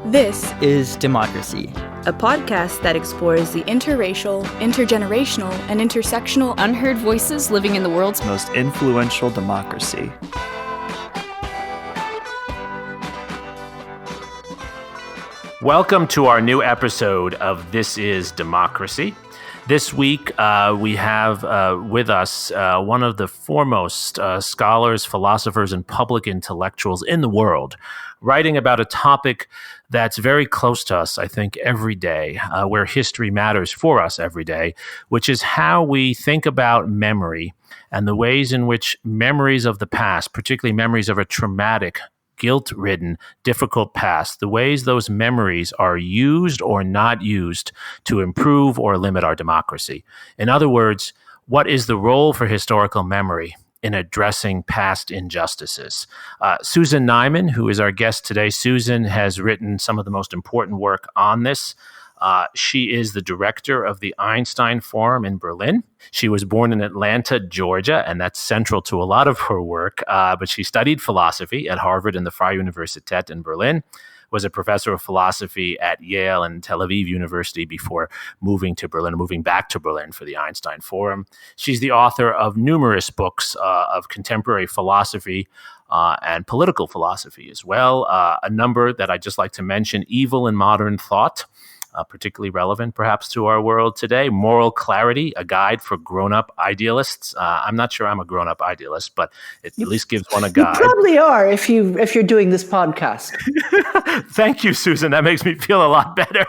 This is Democracy, a podcast that explores the interracial, intergenerational, and intersectional unheard voices living in the world's most influential democracy. Welcome to our new episode of This is Democracy. This week, we have with us one of the foremost scholars, philosophers, and public intellectuals in the world, writing about a topic that's very close to us, I think, every day, where history matters for us every day, which is how we think about memory and the ways in which memories of the past, particularly memories of a traumatic, guilt-ridden, difficult past, the ways those memories are used or not used to improve or limit our democracy. In other words, what is the role for historical memory in addressing past injustices? Susan Neiman, who is our guest today, Susan has written some of the most important work on this. She is the director of the Einstein Forum in Berlin. She was born in Atlanta, Georgia, and that's central to a lot of her work. But she studied philosophy at Harvard and the Freie Universität in Berlin, was a professor of philosophy at Yale and Tel Aviv University before moving back to Berlin for the Einstein Forum. She's the author of numerous books of contemporary philosophy and political philosophy as well. A number that I'd just like to mention: Evil in Modern Thought, particularly relevant perhaps to our world today. Moral Clarity, a guide for grown-up idealists. I'm not sure I'm a grown-up idealist, but it at least gives one a guide. You probably are if you're doing this podcast. Thank you, Susan. That makes me feel a lot better.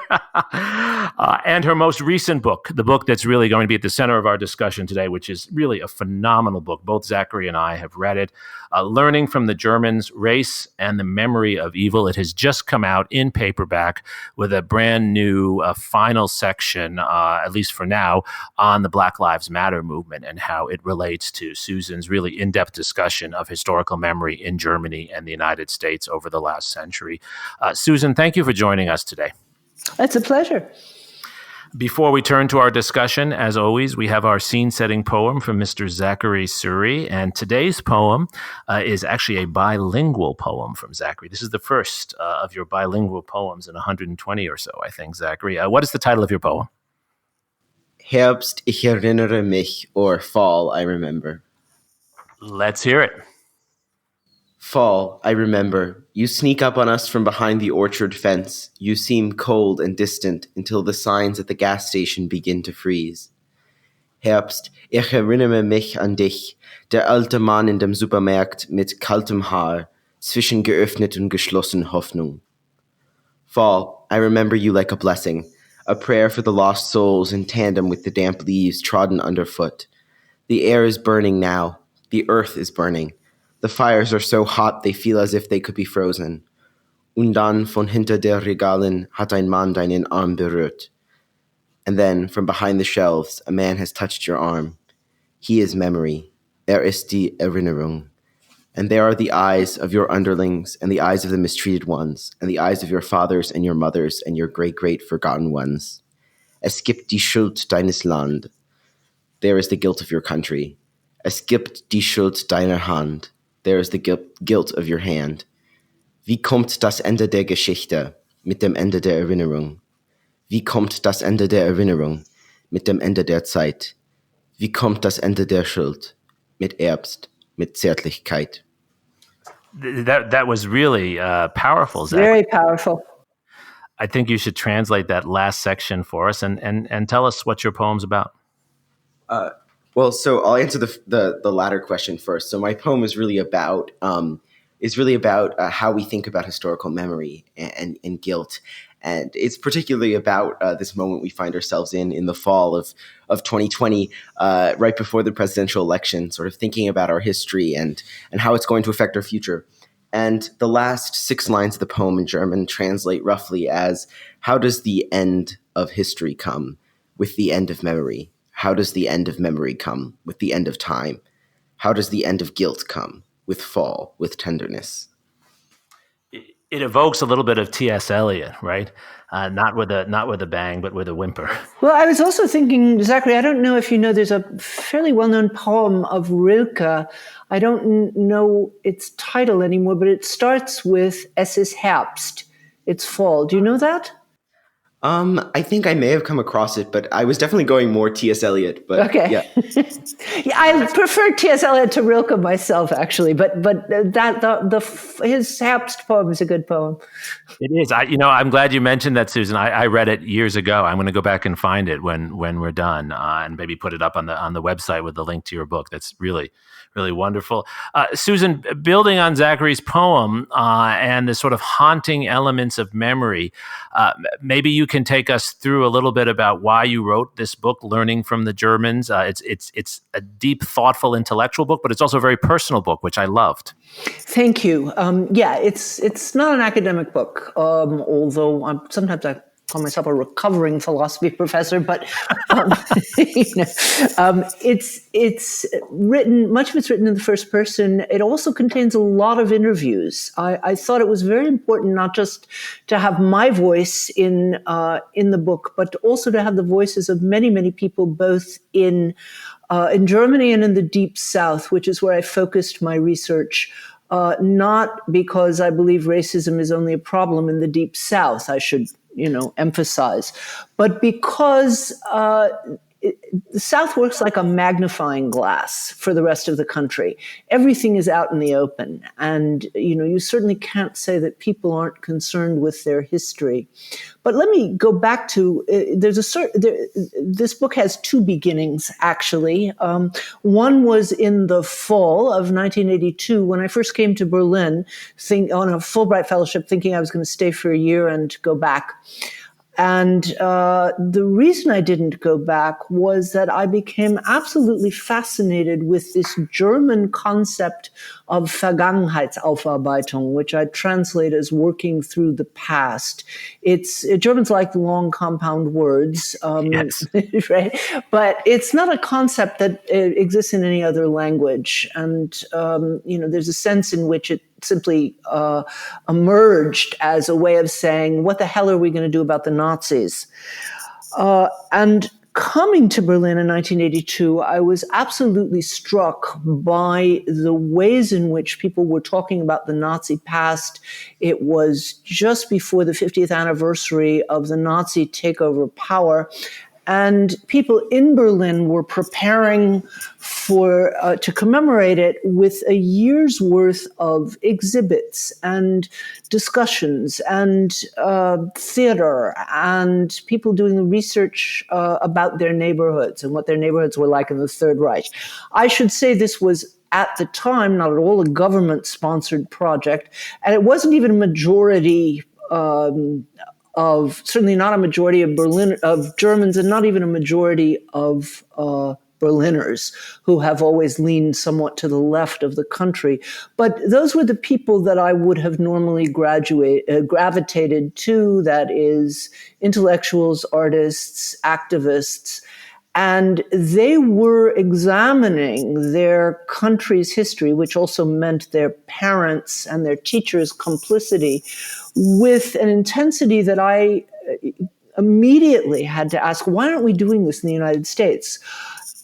And her most recent book, the book that's really going to be at the center of our discussion today, which is really a phenomenal book. Both Zachary and I have read it. Learning from the Germans, Race and the Memory of Evil. It has just come out in paperback with a brand new final section, at least for now, on the Black Lives Matter movement and how it relates to Susan's really in-depth discussion of historical memory in Germany and the United States over the last century. Susan, thank you for joining us today. It's a pleasure. Before we turn to our discussion, as always, we have our scene-setting poem from Mr. Zachary Suri, and today's poem is actually a bilingual poem from Zachary. This is the first of your bilingual poems in 120 or so, I think, Zachary. What is the title of your poem? Herbst, ich erinnere mich, or Fall, I remember. Let's hear it. Fall, I remember. You sneak up on us from behind the orchard fence. You seem cold and distant until the signs at the gas station begin to freeze. Herbst, ich erinnere mich an dich, der alte Mann in dem Supermarkt mit kaltem Haar, zwischen geöffnet und geschlossen Hoffnung. Fall, I remember you like a blessing, a prayer for the lost souls in tandem with the damp leaves trodden underfoot. The air is burning now. The earth is burning. The fires are so hot they feel as if they could be frozen. Und dann von hinter der Regalen hat ein Mann deinen Arm berührt. And then, from behind the shelves, a man has touched your arm. He is memory. Ist die Erinnerung. And there are the eyes of your underlings, and the eyes of the mistreated ones, and the eyes of your fathers and your mothers and your great-great forgotten ones. Es gibt die Schuld deines Land. There is the guilt of your country. Es gibt die Schuld deiner Hand. There is the guilt of your hand. Wie kommt das Ende der Geschichte mit dem Ende der Erinnerung? Wie kommt das Ende der Erinnerung mit dem Ende der Zeit? Wie kommt das Ende der Schuld mit Herbst, mit Zärtlichkeit? That was really powerful, Zach. Very powerful. I think you should translate that last section for us and tell us what your poem's about. Well, so I'll answer the latter question first. So my poem is really about how we think about historical memory and guilt, and it's particularly about this moment we find ourselves in the fall of 2020, right before the presidential election. Sort of thinking about our history and how it's going to affect our future. And the last 6 lines of the poem in German translate roughly as: how does the end of history come with the end of memory? How does the end of memory come with the end of time? How does the end of guilt come with fall, with tenderness? It evokes a little bit of T.S. Eliot, right? Not with a bang, but with a whimper. Well, I was also thinking, Zachary, I don't know if you know, there's a fairly well-known poem of Rilke. I don't know its title anymore, but it starts with Es ist Herbst. its fall. Do you know that? I think I may have come across it, but I was definitely going more T.S. Eliot. But okay, yeah. Yeah, I prefer T.S. Eliot to Rilke myself, actually. But his Herbst poem is a good poem. It is. I'm glad you mentioned that, Susan. I read it years ago. I'm going to go back and find it when we're done, and maybe put it up on the website with the link to your book. That's really, really wonderful. Susan, building on Zachary's poem and the sort of haunting elements of memory, maybe you can take us through a little bit about why you wrote this book, Learning from the Germans. It's a deep, thoughtful, intellectual book, but it's also a very personal book, which I loved. Thank you. It's not an academic book, although sometimes I call myself a recovering philosophy professor, but it's written. Much of it's written in the first person. It also contains a lot of interviews. I thought it was very important not just to have my voice in the book, but also to have the voices of many, many people, both in Germany and in the Deep South, which is where I focused my research. Not because I believe racism is only a problem in the Deep South, I should, emphasize, but because the South works like a magnifying glass for the rest of the country. Everything is out in the open, and you certainly can't say that people aren't concerned with their history. But let me go back to this book has two beginnings, actually. One was in the fall of 1982 when I first came to Berlin on a Fulbright fellowship, thinking I was going to stay for a year and go back. And the reason I didn't go back was that I became absolutely fascinated with this German concept of Vergangenheitsaufarbeitung, which I translate as working through the past. Germans like long compound words, yes. Right? But it's not a concept that exists in any other language. And, there's a sense in which it simply emerged as a way of saying, what the hell are we going to do about the Nazis? And coming to Berlin in 1982, I was absolutely struck by the ways in which people were talking about the Nazi past. It was just before the 50th anniversary of the Nazi takeover of power. And people in Berlin were preparing to commemorate it with a year's worth of exhibits and discussions and theater and people doing the research about their neighborhoods and what their neighborhoods were like in the Third Reich. I should say this was at the time not at all a government-sponsored project, and it wasn't even a majority certainly not a majority of Germans, and not even a majority of Berliners who have always leaned somewhat to the left of the country. But those were the people that I would have normally gravitated to, that is, intellectuals, artists, activists. And they were examining their country's history, which also meant their parents' and their teachers' complicity, with an intensity that I immediately had to ask, why aren't we doing this in the United States?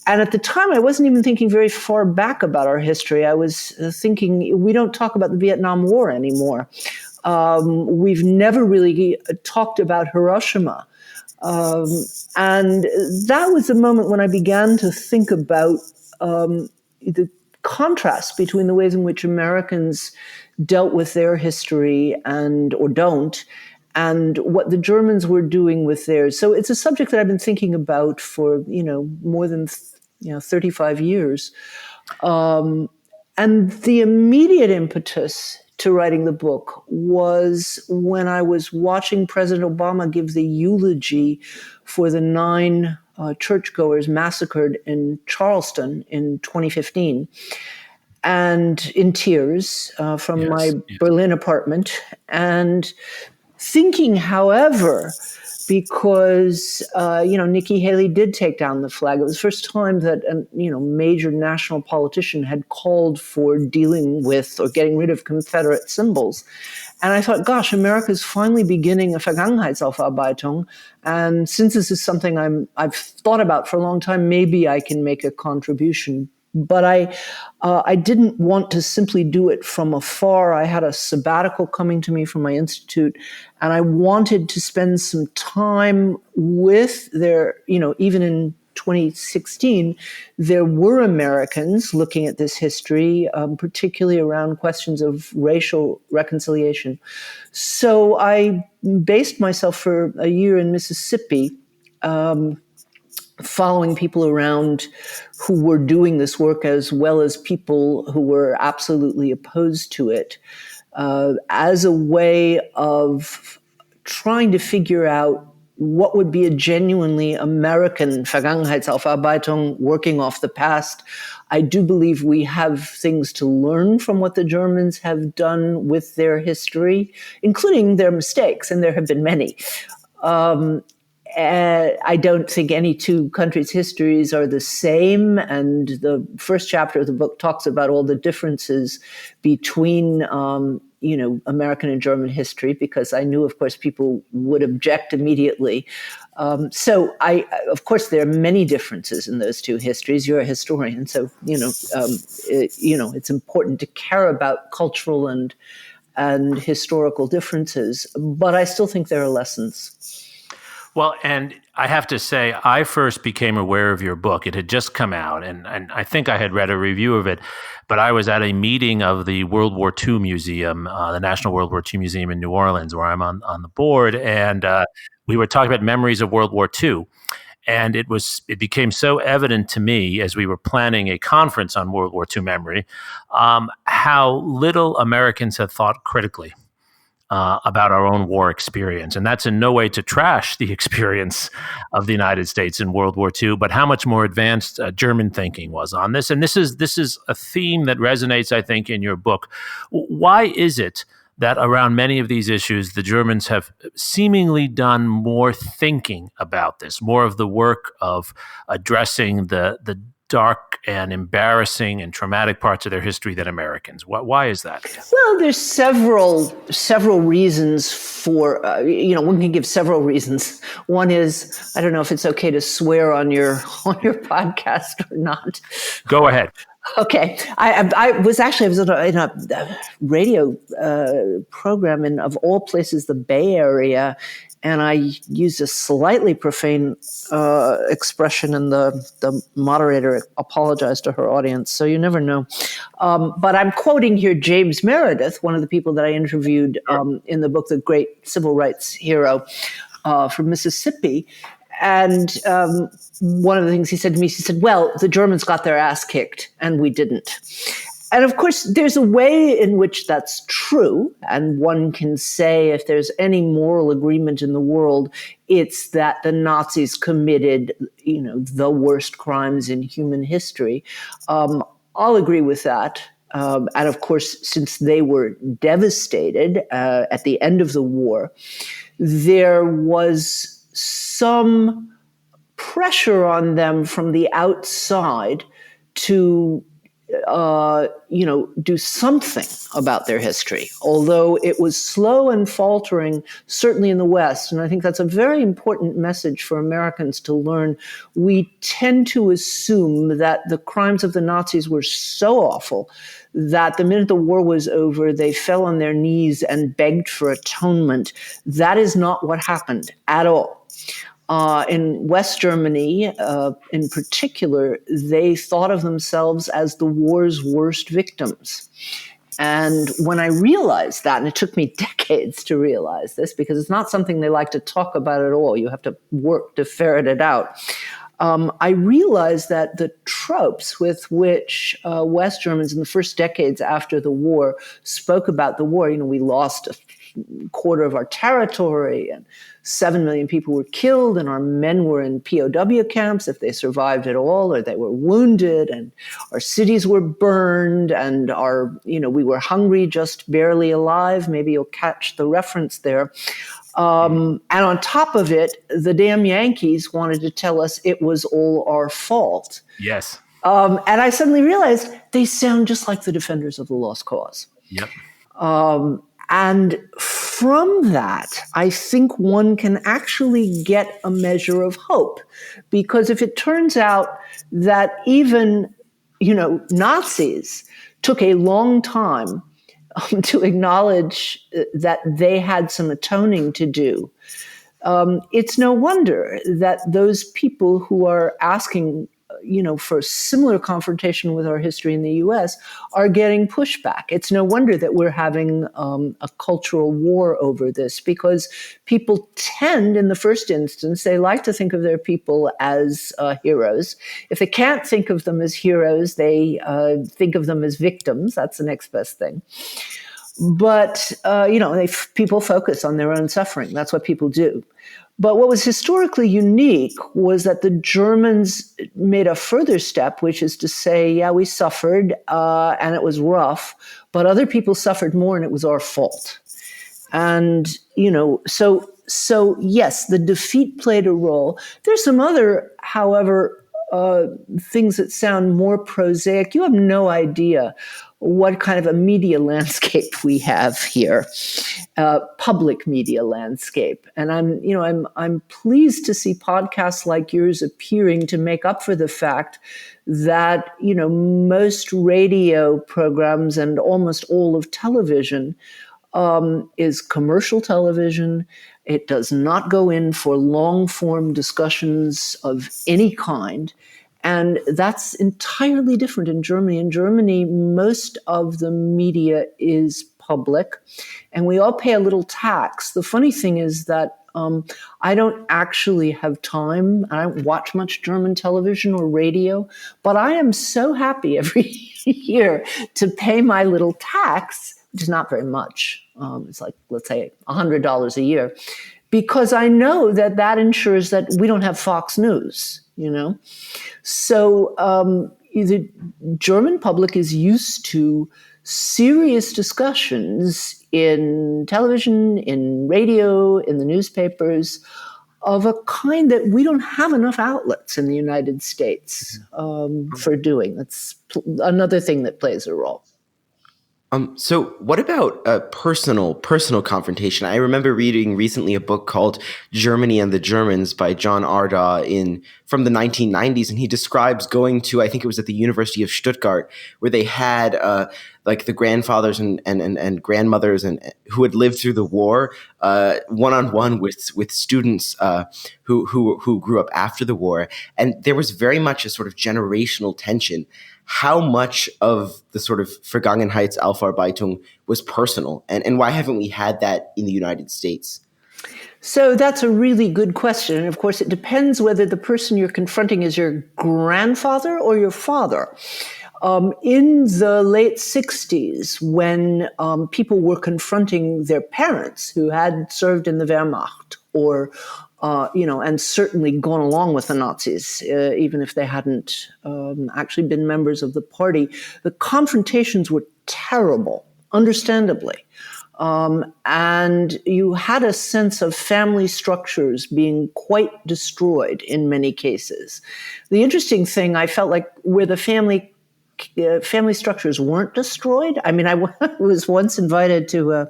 And at the time, I wasn't even thinking very far back about our history. I was thinking, we don't talk about the Vietnam War anymore. We've never really talked about Hiroshima. And that was the moment when I began to think about the contrast between the ways in which Americans dealt with their history or don't, and what the Germans were doing with theirs. So it's a subject that I've been thinking about for, more than 35 years. And the immediate impetus to writing the book was when I was watching President Obama give the eulogy for the 9 churchgoers massacred in Charleston in 2015, and in tears from my Berlin apartment, and thinking, however, because, Nikki Haley did take down the flag. It was the first time that a major national politician had called for dealing with or getting rid of Confederate symbols. And I thought, gosh, America's finally beginning a Vergangenheitsaufarbeitung. And since this is something I've thought about for a long time, maybe I can make a contribution. But I didn't want to simply do it from afar. I had a sabbatical coming to me from my institute, and I wanted to spend some time with even in 2016, there were Americans looking at this history, particularly around questions of racial reconciliation. So I based myself for a year in Mississippi, following people around who were doing this work as well as people who were absolutely opposed to it, as a way of trying to figure out what would be a genuinely American Vergangenheitsaufarbeitung, working off the past. I do believe we have things to learn from what the Germans have done with their history, including their mistakes, and there have been many. I don't think any two countries' histories are the same, and the first chapter of the book talks about all the differences between American and German history, because I knew, of course, people would object immediately. Of course, there are many differences in those two histories. You're a historian, so it's important to care about cultural and historical differences. But I still think there are lessons. Well, and I have to say, I first became aware of your book. It had just come out, and I think I had read a review of it, but I was at a meeting of the World War II Museum, the National World War II Museum in New Orleans, where I'm on the board, and we were talking about memories of World War II. And it became so evident to me as we were planning a conference on World War II memory, how little Americans had thought critically about our own war experience. And that's in no way to trash the experience of the United States in World War II, but how much more advanced German thinking was on this. And this is a theme that resonates, I think, in your book. Why is it that around many of these issues, the Germans have seemingly done more thinking about this, more of the work of addressing the dark and embarrassing and traumatic parts of their history than Americans? Why is that? Well, there's several reasons for, one can give several reasons. One is, I don't know if it's okay to swear on your podcast or not. Go ahead. Okay. I was in a radio program of all places, the Bay Area, and I used a slightly profane expression, and the moderator apologized to her audience, so you never know. But I'm quoting here James Meredith, one of the people that I interviewed in the book, the great civil rights hero from Mississippi. And one of the things he said to me, he said, well, the Germans got their ass kicked and we didn't. And of course, there's a way in which that's true. And one can say if there's any moral agreement in the world, it's that the Nazis committed, the worst crimes in human history. I'll agree with that. And of course, since they were devastated at the end of the war, there was some pressure on them from the outside to, do something about their history, although it was slow and faltering, certainly in the West. And I think that's a very important message for Americans to learn. We tend to assume that the crimes of the Nazis were so awful that the minute the war was over, they fell on their knees and begged for atonement. That is not what happened at all. In West Germany, in particular, they thought of themselves as the war's worst victims. And when I realized that, and it took me decades to realize this, because it's not something they like to talk about at all, you have to work to ferret it out. I realized that the tropes with which West Germans in the first decades after the war spoke about the war, we lost a quarter of our territory and 7 million people were killed, and our men were in POW camps if they survived at all, or they were wounded, and our cities were burned, and we were hungry, just barely alive. Maybe you'll catch the reference there. And on top of it, the damn Yankees wanted to tell us it was all our fault. Yes. And I suddenly realized they sound just like the defenders of the lost cause. Yep. And from that, I think one can actually get a measure of hope. Because if it turns out that even Nazis took a long time to acknowledge that they had some atoning to do. It's no wonder that those people who are asking, for similar confrontation with our history in the U.S. are getting pushback. It's no wonder that we're having a cultural war over this, because people tend, in the first instance, they like to think of their people as heroes. If they can't think of them as heroes, they think of them as victims. That's the next best thing. But, people focus on their own suffering. That's what people do. But what was historically unique was that the Germans made a further step, which is to say, yeah, we suffered and it was rough, but other people suffered more and it was our fault. And, so yes, the defeat played a role. There's some other, however, things that sound more prosaic. You have no idea what kind of a media landscape we have here, public media landscape. And I'm pleased to see podcasts like yours appearing to make up for the fact that, most radio programs and almost all of television is commercial television. It does not go in for long-form discussions of any kind. And that's entirely different in Germany. In Germany, most of the media is public, and we all pay a little tax. The funny thing is that I don't actually have time. I don't watch much German television or radio, but I am so happy every year to pay my little tax, which is not very much. It's like, let's say, $100 a year, because I know that ensures that we don't have Fox News, So the German public is used to serious discussions in television, in radio, in the newspapers, of a kind that we don't have enough outlets in the United States for doing. That's another thing that plays a role. So what about personal confrontation? I remember reading recently a book called Jeremi and the Germans by John Ardaugh from the 1990s, and he describes going to, I think it was at the University of Stuttgart, where they had like the grandfathers and grandmothers and who had lived through the war, one-on-one with students who grew up after the war, and there was very much a sort of generational tension. How much of the sort of Vergangenheitsaufarbeitung was personal, and why haven't we had that in the United States? So that's a really good question. And of course, it depends whether the person you're confronting is your grandfather or your father. In the late 60s, when people were confronting their parents who had served in the Wehrmacht or and certainly gone along with the Nazis, even if they hadn't actually been members of the party, the confrontations were terrible, understandably. And you had a sense of family structures being quite destroyed in many cases. The interesting thing, I felt like where the family structures weren't destroyed. I mean, I was once invited to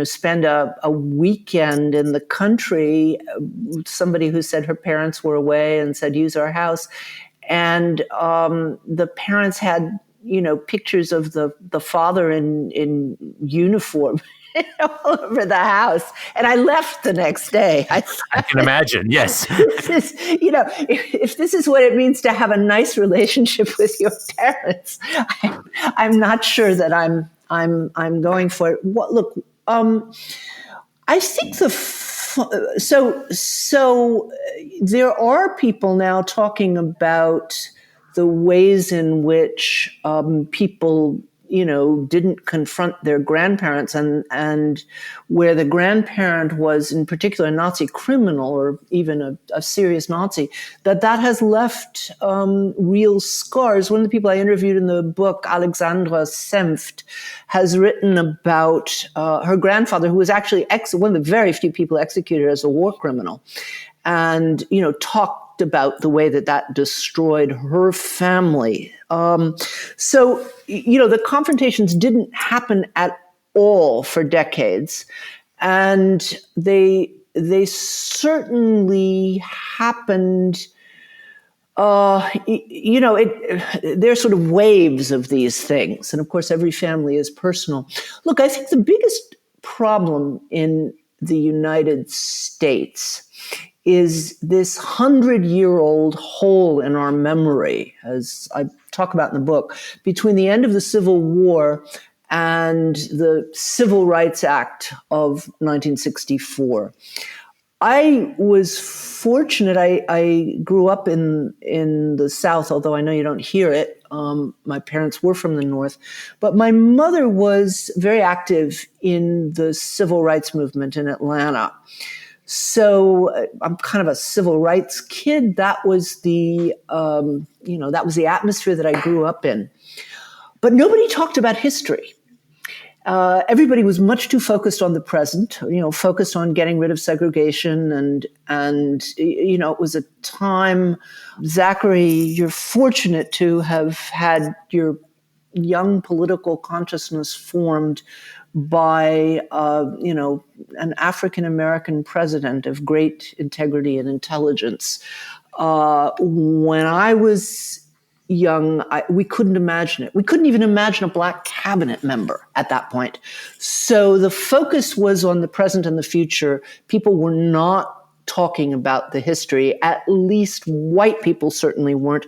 spend a weekend in the country. Somebody who said her parents were away and said, use our house. And the parents had, pictures of the father in uniform all over the house. And I left the next day. I can imagine, yes. If this is what it means to have a nice relationship with your parents, I'm not sure that I'm going for it. Look, I think so there are people now talking about the ways in which people, didn't confront their grandparents and where the grandparent was in particular a Nazi criminal or even a serious Nazi, that has left real scars. One of the people I interviewed in the book, Alexandra Senft, has written about her grandfather, who was actually one of the very few people executed as a war criminal, and, talked about the way that destroyed her family. So, the confrontations didn't happen at all for decades. And they certainly happened There's sort of waves of these things. And of course, every family is personal. Look, I think the biggest problem in the United States is this 100-year-old hole in our memory, as I talk about in the book, between the end of the Civil War and the Civil Rights Act of 1964. I was fortunate. I grew up in the South, although I know you don't hear it. My parents were from the North. But my mother was very active in the civil rights movement in Atlanta. So I'm kind of a civil rights kid. That was the atmosphere that I grew up in. But nobody talked about history. Everybody was much too focused on the present, focused on getting rid of segregation. And it was a time, Zachary, you're fortunate to have had your young political consciousness formed by, an African-American president of great integrity and intelligence. When I was young, we couldn't imagine it. We couldn't even imagine a Black cabinet member at that point. So the focus was on the present and the future. People were not talking about the history. At least white people certainly weren't.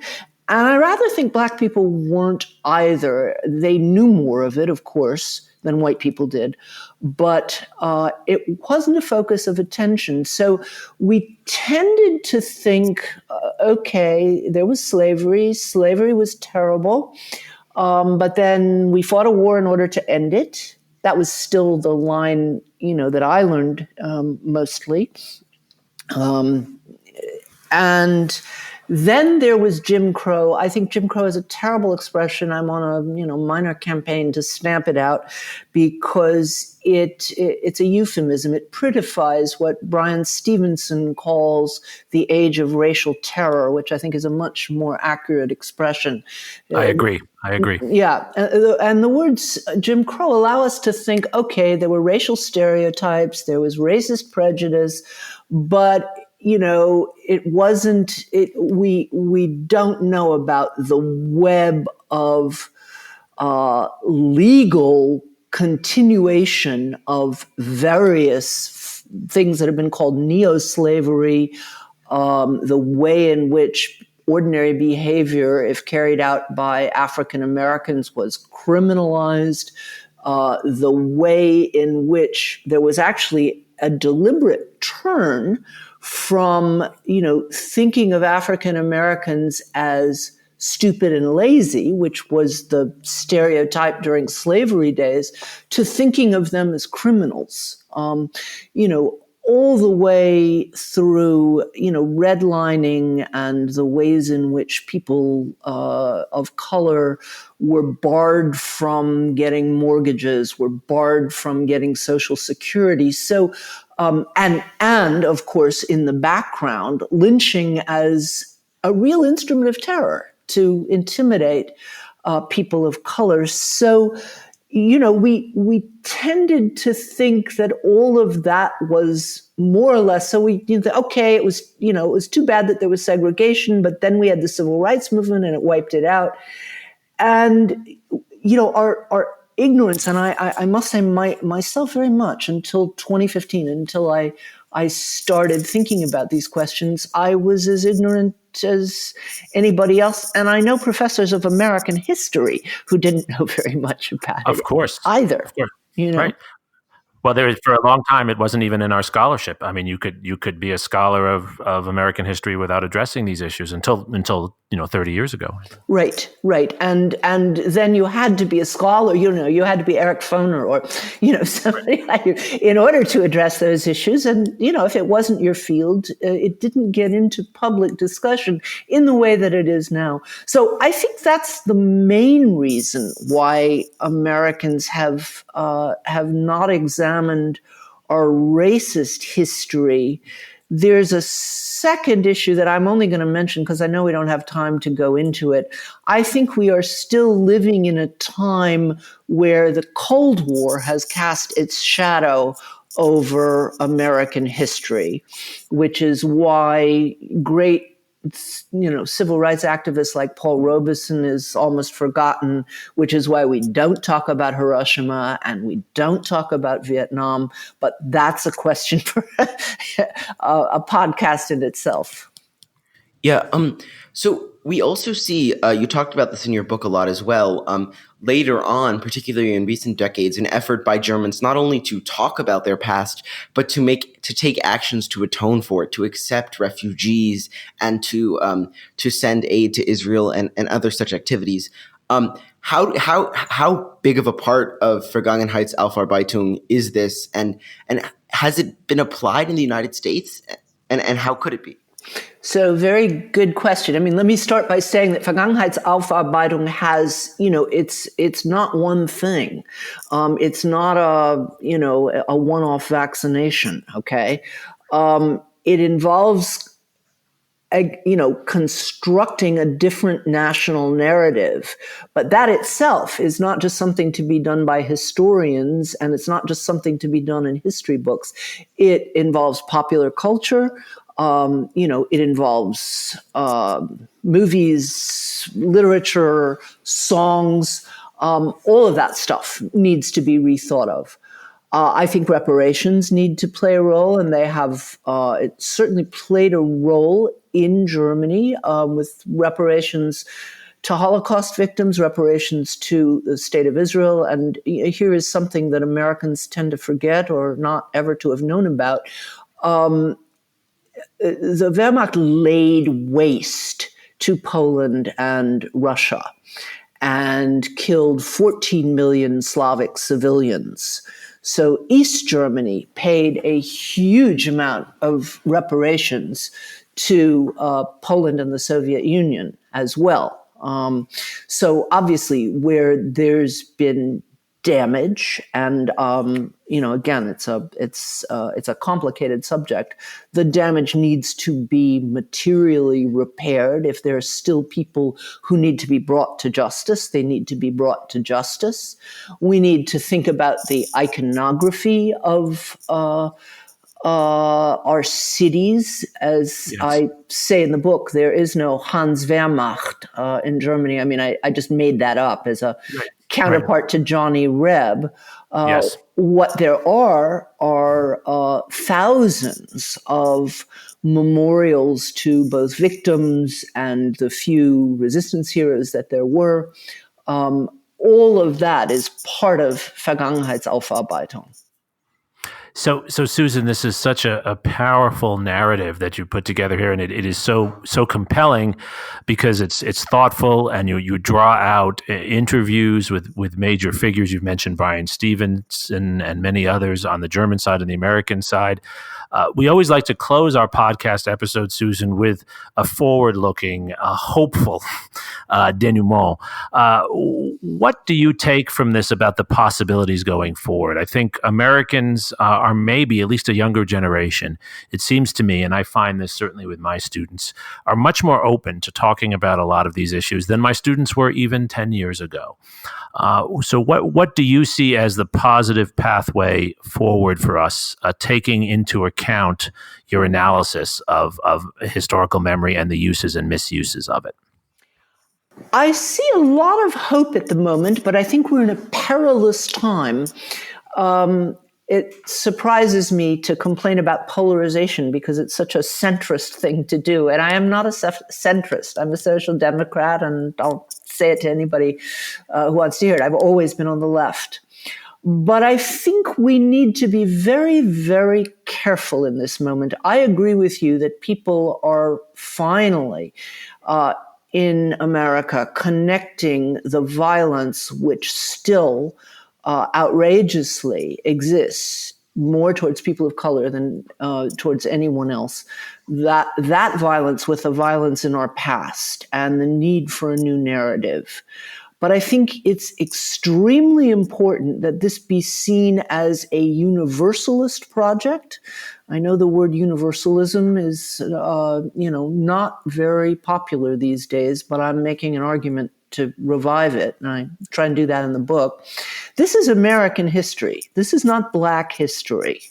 And I rather think Black people weren't either. They knew more of it, of course, than white people did. But it wasn't a focus of attention. So we tended to think, okay, there was slavery. Slavery was terrible. But then we fought a war in order to end it. That was still the line, that I learned mostly. And then there was Jim Crow. I think Jim Crow is a terrible expression. I'm on a minor campaign to stamp it out because it's a euphemism. It prettifies what Brian Stevenson calls the age of racial terror, which I think is a much more accurate expression. I agree. Yeah. And the words Jim Crow allow us to think, okay, there were racial stereotypes, there was racist prejudice, but it wasn't. We don't know about the web of legal continuation of various things that have been called neo-slavery, the way in which ordinary behavior, if carried out by African Americans, was criminalized, the way in which there was actually a deliberate turn from, thinking of African Americans as stupid and lazy, which was the stereotype during slavery days, to thinking of them as criminals, all the way through, redlining and the ways in which people of color were barred from getting mortgages, were barred from getting Social Security. So, and of course, in the background, lynching as a real instrument of terror to intimidate people of color. So, we tended to think that all of that was more or less. So okay, it was too bad that there was segregation, but then we had the civil rights movement and it wiped it out. And, our ignorance, and I must say myself very much until 2015, until I started thinking about these questions, I was as ignorant as anybody else. And I know professors of American history who didn't know very much about it. Of course. Either. Of course. Right. Well, for a long time, it wasn't even in our scholarship. I mean, you could be a scholar of American history without addressing these issues until 30 years ago. Right. And then you had to be a scholar. You had to be Eric Foner or somebody like you in order to address those issues. And if it wasn't your field, it didn't get into public discussion in the way that it is now. So I think that's the main reason why Americans have not examined our racist history. There's a second issue that I'm only going to mention because I know we don't have time to go into it. I think we are still living in a time where the Cold War has cast its shadow over American history, which is why great civil rights activists like Paul Robeson is almost forgotten, which is why we don't talk about Hiroshima and we don't talk about Vietnam. But that's a question for a podcast in itself. Yeah. So we also see, you talked about this in your book a lot as well, later on, particularly in recent decades, an effort by Germans not only to talk about their past, but to take actions to atone for it, to accept refugees, and to send aid to Israel and other such activities. How big of a part of Vergangenheitsaufarbeitung is this, and has it been applied in the United States, and how could it be? So very good question. I mean, let me start by saying that Vergangenheitsaufarbeitung has, it's not one thing. It's not a one-off vaccination. Okay. It involves, constructing a different national narrative. But that itself is not just something to be done by historians, and it's not just something to be done in history books. It involves popular culture. It involves movies, literature, songs, all of that stuff needs to be rethought of. I think reparations need to play a role, and they have it certainly played a role in Germany with reparations to Holocaust victims, reparations to the State of Israel. And here is something that Americans tend to forget or not ever to have known about. The Wehrmacht laid waste to Poland and Russia and killed 14 million Slavic civilians. So East Germany paid a huge amount of reparations to Poland and the Soviet Union as well. So obviously, where there's been damage, and again, it's a complicated subject. The damage needs to be materially repaired. If there are still people who need to be brought to justice, they need to be brought to justice. We need to think about the iconography of our cities. As yes. I say in the book, there is no Hans Wehrmacht in Germany. I mean, I just made that up as a counterpart to Johnny Reb. Yes. What there are thousands of memorials to both victims and the few resistance heroes that there were. All of that is part of Vergangenheitsaufarbeitung. So Susan, this is such a powerful narrative that you put together here, and it is so compelling because it's thoughtful, and you draw out interviews with major figures. You've mentioned Brian Stevenson and many others on the German side and the American side. We always like to close our podcast episode, Susan, with a forward-looking, hopeful denouement. What do you take from this about the possibilities going forward? I think Americans are maybe, at least a younger generation, it seems to me, and I find this certainly with my students, are much more open to talking about a lot of these issues than my students were even 10 years ago. So what do you see as the positive pathway forward for us, taking into account your analysis of historical memory and the uses and misuses of it? I see a lot of hope at the moment, but I think we're in a perilous time. It surprises me to complain about polarization because it's such a centrist thing to do. And I am not a centrist. I'm a social democrat, and I'll say it to anybody who wants to hear it. I've always been on the left. But I think we need to be very, very careful in this moment. I agree with you that people are finally in America connecting the violence which still outrageously exists more towards people of color than towards anyone else. That violence with the violence in our past and the need for a new narrative. But I think it's extremely important that this be seen as a universalist project. I know the word universalism is, not very popular these days, but I'm making an argument to revive it, and I try and do that in the book. This is American history. This is not Black history.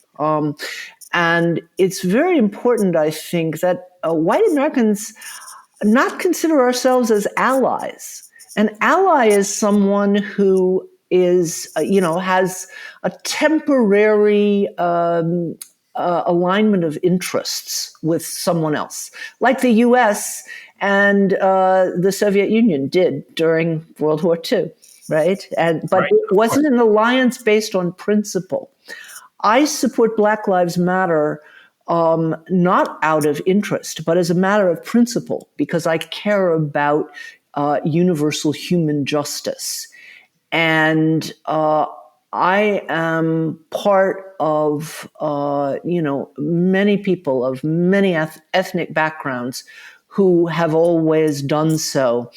And it's very important, I think, that white Americans not consider ourselves as allies. An ally is someone who is, has a temporary alignment of interests with someone else, like the U.S. and the Soviet Union did during World War II, right? But it wasn't an alliance based on principle. I support Black Lives Matter not out of interest, but as a matter of principle, because I care about universal human justice. And I am part of, many people of many ethnic backgrounds who have always done so.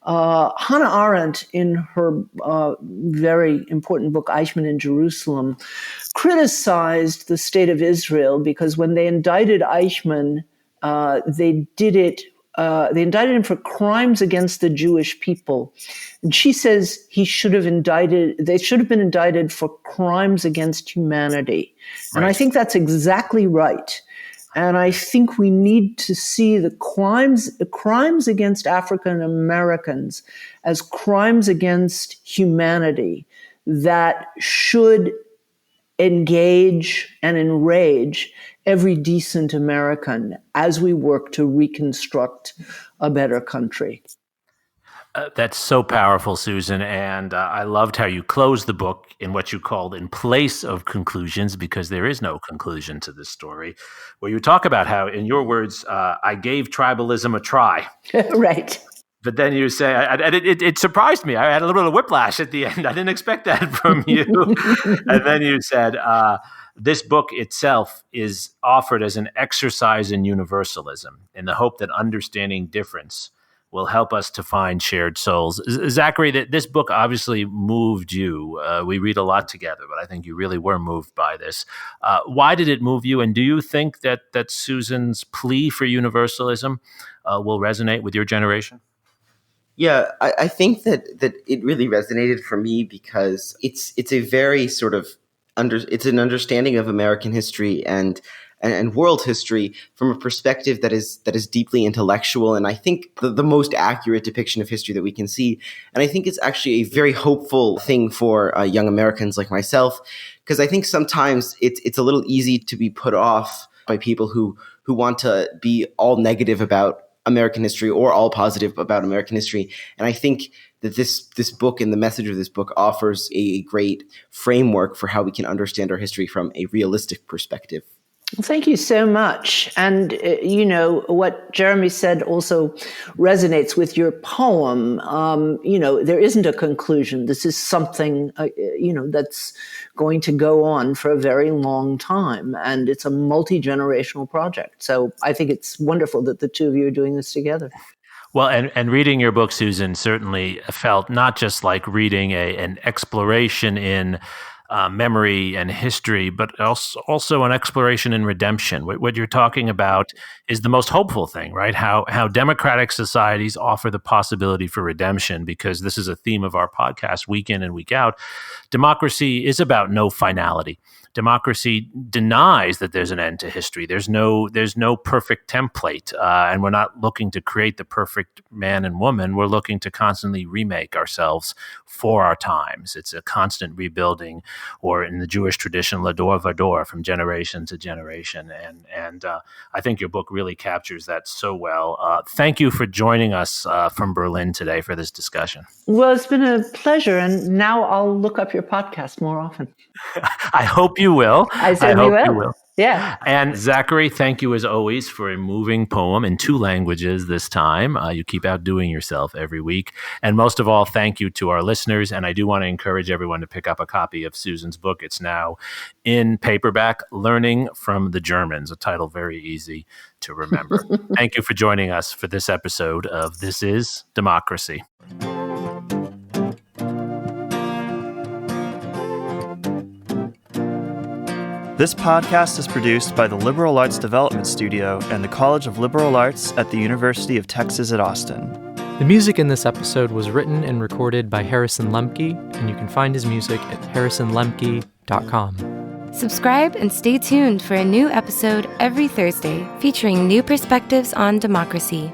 Hannah Arendt, in her very important book, Eichmann in Jerusalem, criticized the state of Israel because when they indicted Eichmann, they indicted him for crimes against the Jewish people. And she says they should have been indicted for crimes against humanity. Right. And I think that's exactly right. And I think we need to see the crimes against African Americans as crimes against humanity that should engage and enrage every decent American as we work to reconstruct a better country. That's so powerful, Susan. And I loved how you closed the book in what you called in place of conclusions, because there is no conclusion to this story, where you talk about how, in your words, I gave tribalism a try. Right. But then you say, it surprised me. I had a little bit of whiplash at the end. I didn't expect that from you. And then you said, this book itself is offered as an exercise in universalism, in the hope that understanding difference will help us to find shared souls. Zachary, this book obviously moved you. We read a lot together, but I think you really were moved by this. Why did it move you? And do you think that Susan's plea for universalism will resonate with your generation? Yeah, I think that it really resonated for me because it's a very sort of it's an understanding of American history and world history from a perspective that is deeply intellectual, and I think the most accurate depiction of history that we can see. And I think it's actually a very hopeful thing for young Americans like myself, because I think sometimes it's a little easy to be put off by people who want to be all negative about American history or all positive about American history. And I think that this book and the message of this book offers a great framework for how we can understand our history from a realistic perspective. Well, thank you so much. And, what Jeremi said also resonates with your poem. There isn't a conclusion. This is something, that's going to go on for a very long time. And it's a multi-generational project. So I think it's wonderful that the two of you are doing this together. Well, and reading your book, Susan, certainly felt not just like reading an exploration in memory and history, but also an exploration in redemption. What you're talking about is the most hopeful thing, right? How democratic societies offer the possibility for redemption, because this is a theme of our podcast week in and week out. Democracy is about no finality. Democracy denies that there's an end to history. There's no perfect template, and we're not looking to create the perfect man and woman. We're looking to constantly remake ourselves for our times. It's a constant rebuilding, or in the Jewish tradition, lador vador, from generation to generation. And I think your book really captures that so well. Thank you for joining us from Berlin today for this discussion. Well, it's been a pleasure, and now I'll look up your podcast more often. I hope you will. I certainly will. You will. Yeah. And Zachary, thank you as always for a moving poem in 2 languages this time. You keep outdoing yourself every week. And most of all, thank you to our listeners. And I do want to encourage everyone to pick up a copy of Susan's book. It's now in paperback, Learning from the Germans, a title very easy to remember. Thank you for joining us for this episode of This is Democracy. This podcast is produced by the Liberal Arts Development Studio and the College of Liberal Arts at the University of Texas at Austin. The music in this episode was written and recorded by Harrison Lemke, and you can find his music at harrisonlemke.com. Subscribe and stay tuned for a new episode every Thursday featuring new perspectives on democracy.